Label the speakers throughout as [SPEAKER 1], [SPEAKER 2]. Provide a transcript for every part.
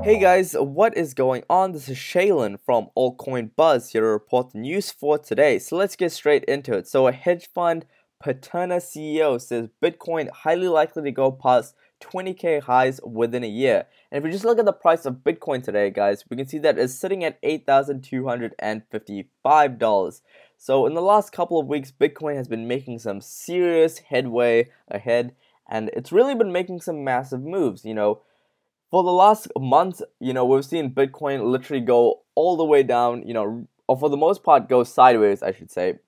[SPEAKER 1] Hey guys, what is going on? This is Shaylin from Altcoin Buzz here to report the news for today. So let's get straight into it. So a hedge fund Pantera CEO says Bitcoin highly likely to go past 20k highs within a year. And if we just look at the price of Bitcoin today, guys, we can see that it's sitting at $8,255. So in the last couple of weeks, Bitcoin has been making some serious headway ahead, and it's really been making some massive moves, For the last month, we've seen Bitcoin literally go all the way down, or for the most part go sideways, I should say.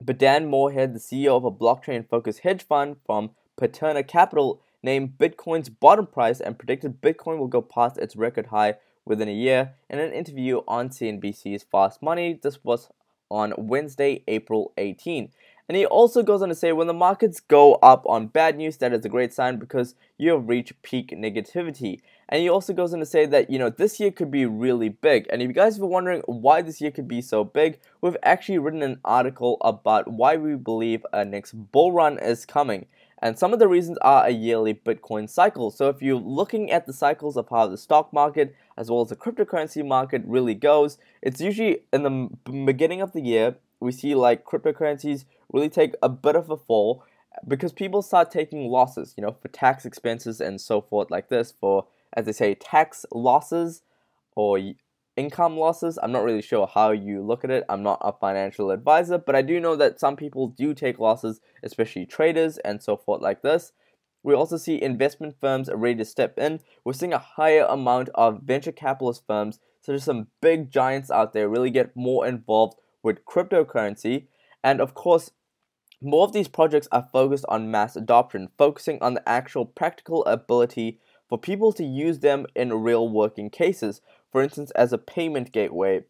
[SPEAKER 1] But Dan Morehead, the CEO of a blockchain-focused hedge fund from Paterna Capital, named Bitcoin's bottom price and predicted Bitcoin will go past its record high within a year in an interview on CNBC's Fast Money. This was on Wednesday, April 18. And he also goes on to say when the markets go up on bad news, that is a great sign because you have reached peak negativity. And he also goes on to say that, this year could be really big. And if you guys were wondering why this year could be so big, we've actually written an article about why we believe a next bull run is coming. And some of the reasons are a yearly Bitcoin cycle. So if you're looking at the cycles of how the stock market as well as the cryptocurrency market really goes, it's usually in the beginning of the year, we see like cryptocurrencies really take a bit of a fall because people start taking losses, for tax expenses and so forth like this, for, as they say, tax losses or income losses. I'm not really sure how you look at it. I'm not a financial advisor, but I do know that some people do take losses, especially traders and so forth like this. We also see investment firms ready to step in. We're seeing a higher amount of venture capitalist firms, so there's some big giants out there really get more involved with cryptocurrency. And of course, more of these projects are focused on mass adoption, focusing on the actual practical ability for people to use them in real working cases. For instance, as a payment gateway,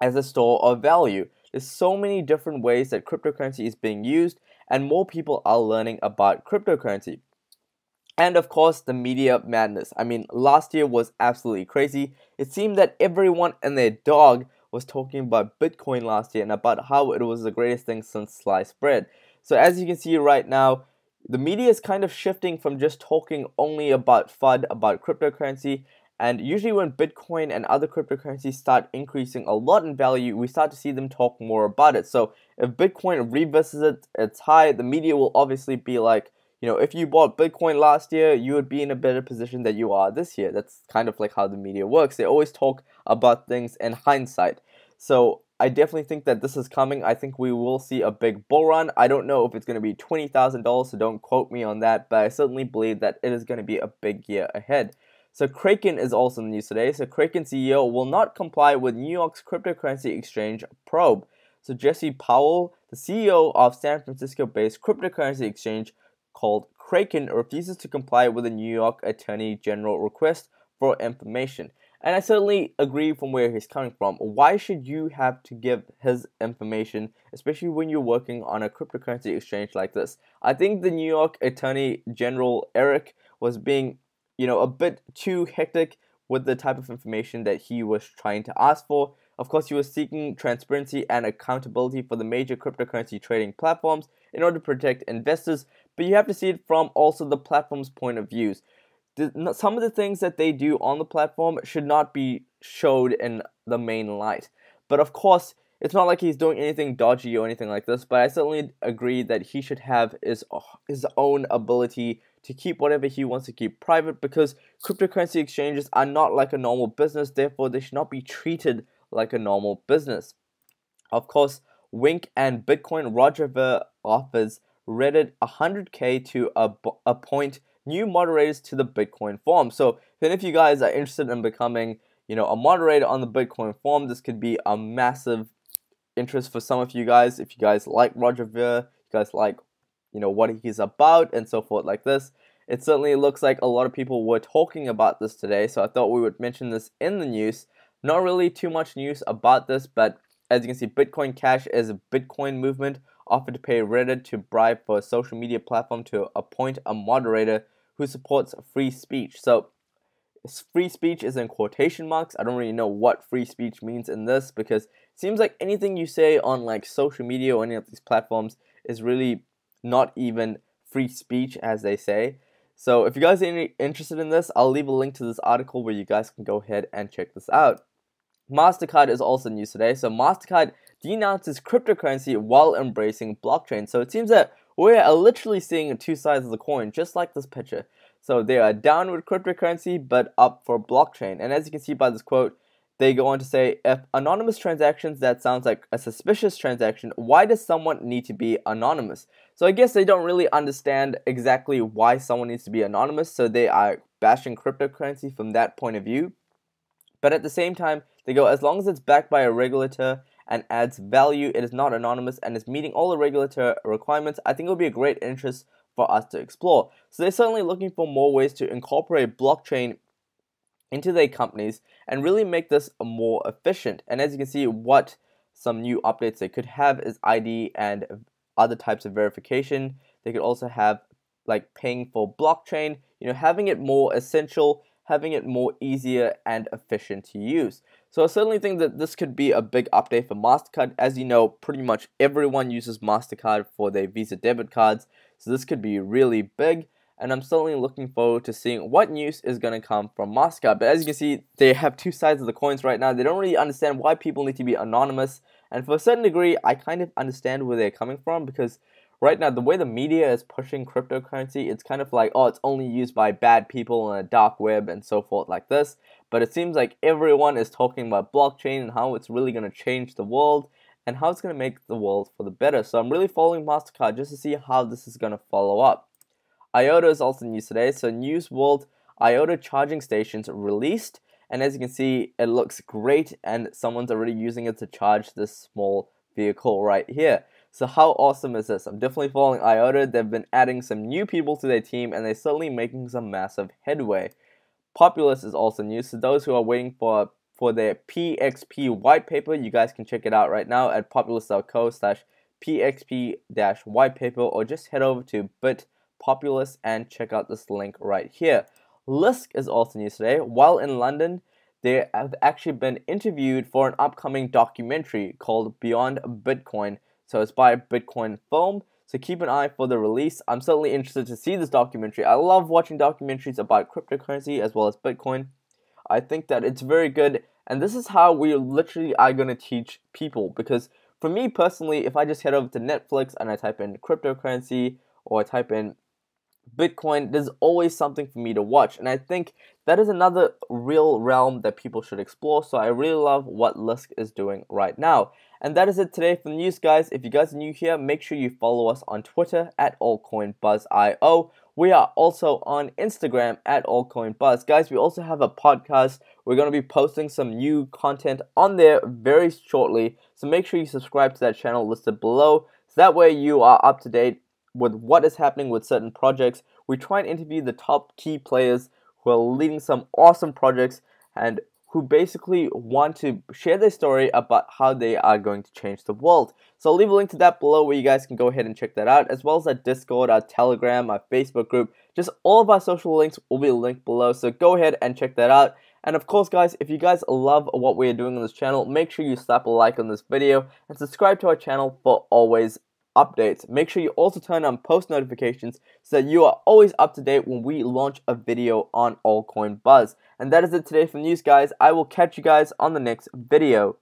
[SPEAKER 1] as a store of value. There's so many different ways that cryptocurrency is being used, and more people are learning about cryptocurrency. And of course, the media madness. I mean, last year was absolutely crazy. It seemed that everyone and their dog was talking about Bitcoin last year and about how it was the greatest thing since sliced bread. So as you can see right now, the media is kind of shifting from just talking only about FUD, about cryptocurrency, and usually when Bitcoin and other cryptocurrencies start increasing a lot in value, we start to see them talk more about it. So if Bitcoin revisits its high, the media will obviously be like, if you bought Bitcoin last year, you would be in a better position than you are this year. That's kind of like how the media works. They always talk about things in hindsight. So I definitely think that this is coming. I think we will see a big bull run. I don't know if it's going to be $20,000, so don't quote me on that, but I certainly believe that it is going to be a big year ahead. So Kraken is also in the news today. So Kraken CEO will not comply with New York's cryptocurrency exchange probe. So Jesse Powell, the CEO of San Francisco-based cryptocurrency exchange called Kraken, refuses to comply with the New York Attorney General request for information. And I certainly agree from where he's coming from. Why should you have to give his information, especially when you're working on a cryptocurrency exchange like this? I think the New York Attorney General, Eric, was being, a bit too hectic with the type of information that he was trying to ask for. Of course, he was seeking transparency and accountability for the major cryptocurrency trading platforms in order to protect investors, but you have to see it from also the platform's point of views. Some of the things that they do on the platform should not be showed in the main light. But of course, it's not like he's doing anything dodgy or anything like this, but I certainly agree that he should have his own ability to keep whatever he wants to keep private, because cryptocurrency exchanges are not like a normal business, therefore they should not be treated like a normal business. Of course, Wink and Bitcoin Roger Ver offers Reddit 100k to appoint new moderators to the Bitcoin forum. So if any of you guys are interested in becoming, a moderator on the Bitcoin forum, this could be a massive interest for some of you guys. If you guys like Roger Ver, you guys like, what he's about and so forth like this. It certainly looks like a lot of people were talking about this today, so I thought we would mention this in the news. Not really too much news about this, but as you can see, Bitcoin Cash is a Bitcoin movement offered to pay Reddit to bribe for a social media platform to appoint a moderator who supports free speech. So free speech is in quotation marks. I don't really know what free speech means in this, because it seems like anything you say on like social media or any of these platforms is really not even free speech, as they say. So if you guys are interested in this, I'll leave a link to this article where you guys can go ahead and check this out. Mastercard is also news today. So Mastercard denounces cryptocurrency while embracing blockchain. So it seems that we are literally seeing two sides of the coin, just like this picture. So they are down with cryptocurrency, but up for blockchain. And as you can see by this quote, they go on to say, if anonymous transactions, that sounds like a suspicious transaction, why does someone need to be anonymous? So I guess they don't really understand exactly why someone needs to be anonymous, so they are bashing cryptocurrency from that point of view. But at the same time, they go, as long as it's backed by a regulator and adds value, it is not anonymous and is meeting all the regulator requirements, I think it would be a great interest for us to explore. So they're certainly looking for more ways to incorporate blockchain into their companies and really make this more efficient. And as you can see, what some new updates they could have is ID and other types of verification. They could also have like paying for blockchain, having it more essential, having it more easier and efficient to use. So I certainly think that this could be a big update for Mastercard. As you know, pretty much everyone uses Mastercard for their Visa debit cards, so this could be really big, and I'm certainly looking forward to seeing what news is going to come from Mastercard. But as you can see, they have two sides of the coins right now. They don't really understand why people need to be anonymous, and for a certain degree, I kind of understand where they're coming from, because right now, the way the media is pushing cryptocurrency, it's kind of like, oh, it's only used by bad people on a dark web and so forth like this. But it seems like everyone is talking about blockchain and how it's really going to change the world and how it's going to make the world for the better. So I'm really following Mastercard just to see how this is going to follow up. IOTA is also news today. So News World IOTA charging stations released. And as you can see, it looks great and someone's already using it to charge this small vehicle right here. So how awesome is this? I'm definitely following IOTA. They've been adding some new people to their team and they're certainly making some massive headway. Populous is also new. So those who are waiting for their PXP white paper, you guys can check it out right now at populous.co/PXP-white paper, or just head over to Populous and check out this link right here. LISK is also news today. While in London, they have actually been interviewed for an upcoming documentary called Beyond Bitcoin. So it's by Bitcoin Film. So keep an eye for the release. I'm certainly interested to see this documentary. I love watching documentaries about cryptocurrency as well as Bitcoin. I think that it's very good. And this is how we literally are going to teach people. Because for me personally, if I just head over to Netflix and I type in cryptocurrency or I type in Bitcoin, there's always something for me to watch, and I think that is another real realm that people should explore. So I really love what LISK is doing right now. And that is it today for the news, guys. If you guys are new here, make sure you follow us on Twitter at altcoinbuzzio. We are also on Instagram at altcoinbuzz. Guys, we also have a podcast. We're going to be posting some new content on there very shortly, so make sure you subscribe to that channel listed below, so that way you are up to date with what is happening with certain projects. We try and interview the top key players who are leading some awesome projects and who basically want to share their story about how they are going to change the world. So I'll leave a link to that below where you guys can go ahead and check that out, as well as our Discord, our Telegram, our Facebook group. Just all of our social links will be linked below, so go ahead and check that out. And of course, guys, if you guys love what we're doing on this channel, make sure you slap a like on this video and subscribe to our channel for always updates. Make sure you also turn on post notifications so that you are always up to date when we launch a video on Altcoin Buzz. And that is it today for news, guys. I will catch you guys on the next video.